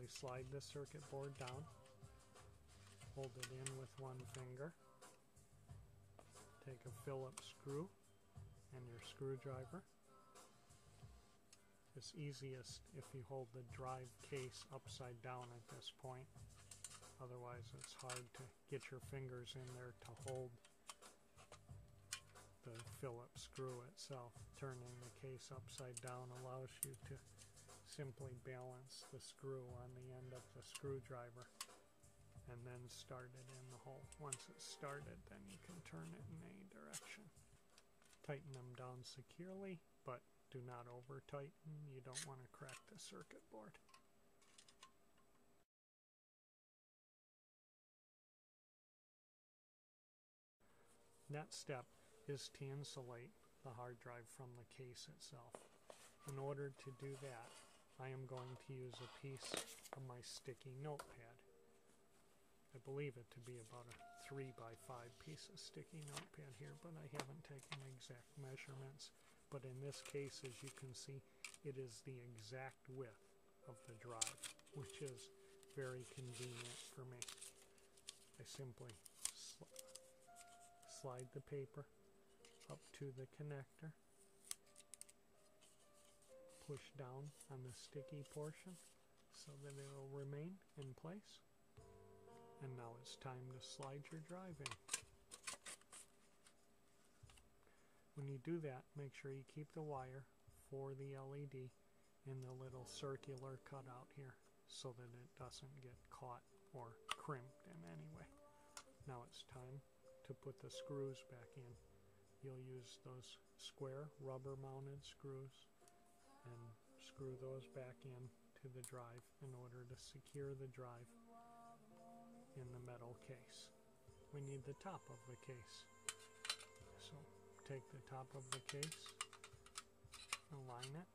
simply slide the circuit board down, hold it in with one finger, take a Phillips screw and your screwdriver. It's easiest if you hold the drive case upside down at this point. Otherwise it's hard to get your fingers in there to hold the Phillips screw itself. Turning the case upside down allows you to simply balance the screw on the end of the screwdriver and then start it in the hole. Once it's started, then you can turn it in any direction. Tighten them down securely, but do not over tighten. You don't want to crack the circuit board. Next step is to insulate the hard drive from the case itself. In order to do that, I am going to use a piece of my sticky notepad. I believe it to be about a 3x5 piece of sticky notepad here, but I haven't taken exact measurements. But in this case, as you can see, it is the exact width of the drive, which is very convenient for me. I simply slide the paper up to the connector, push down on the sticky portion so that it will remain in place. And now it's time to slide your drive in. When you do that, make sure you keep the wire for the LED in the little circular cutout here so that it doesn't get caught or crimped in any way. Now it's time to put the screws back in. You'll use those square rubber mounted screws and screw those back in to the drive in order to secure the drive in the metal case. We need the top of the case. So take the top of the case, align it,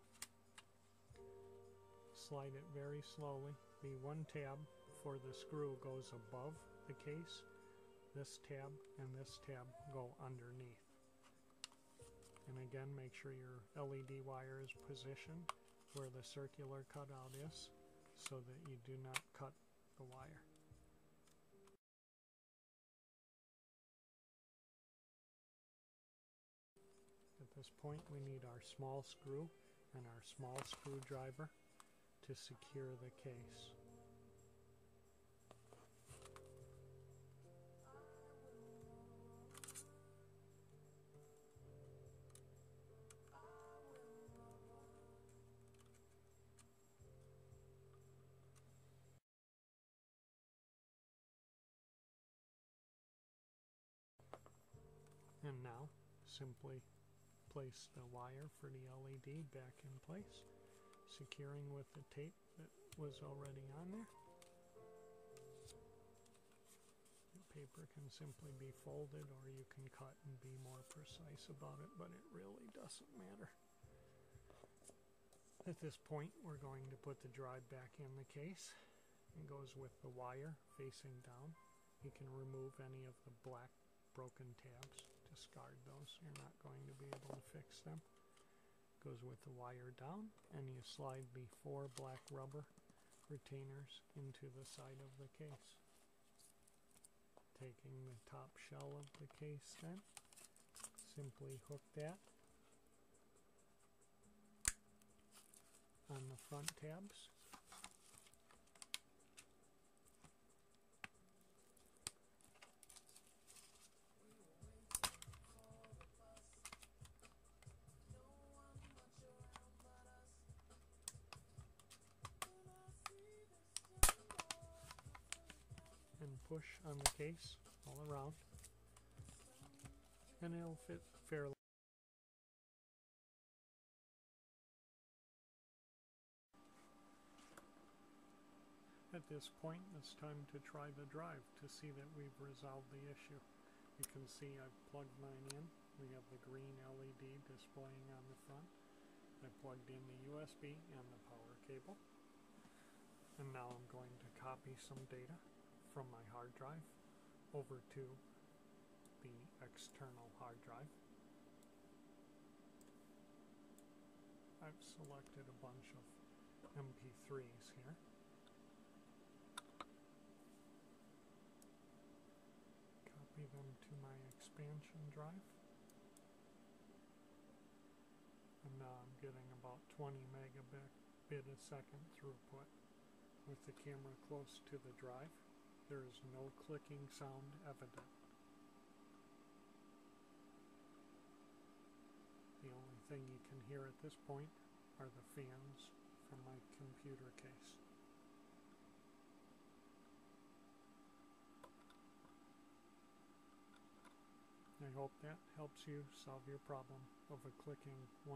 slide it very slowly. The one tab for the screw goes above the case. This tab and this tab go underneath. And again, make sure your LED wire is positioned where the circular cutout is so that you do not cut the wire. At this point, we need our small screw and our small screwdriver to secure the case. And now, simply place the wire for the LED back in place, securing with the tape that was already on there. The paper can simply be folded, or you can cut and be more precise about it, but it really doesn't matter. At this point, we're going to put the drive back in the case. It goes with the wire facing down. You can remove any of the black broken tabs. Discard those. You're not going to be able to fix them. Goes with the wire down, and you slide the 4 black rubber retainers into the side of the case. Taking the top shell of the case then, simply hook that on the front tabs. And push on the case all around, and it'll fit fairly. At this point, it's time to try the drive to see that we've resolved the issue. You can see I've plugged mine in. We have the green LED displaying on the front. I plugged in the USB and the power cable. And now I'm going to copy some data from my hard drive over to the external hard drive. I've selected a bunch of MP3s here. to my expansion drive. And now I'm getting about 20 megabit a second throughput. With the camera close to the drive, there is no clicking sound evident. The only thing you can hear at this point are the fans from my computer case. I hope that helps you solve your problem of a clicking 1.5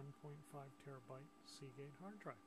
terabyte Seagate hard drive.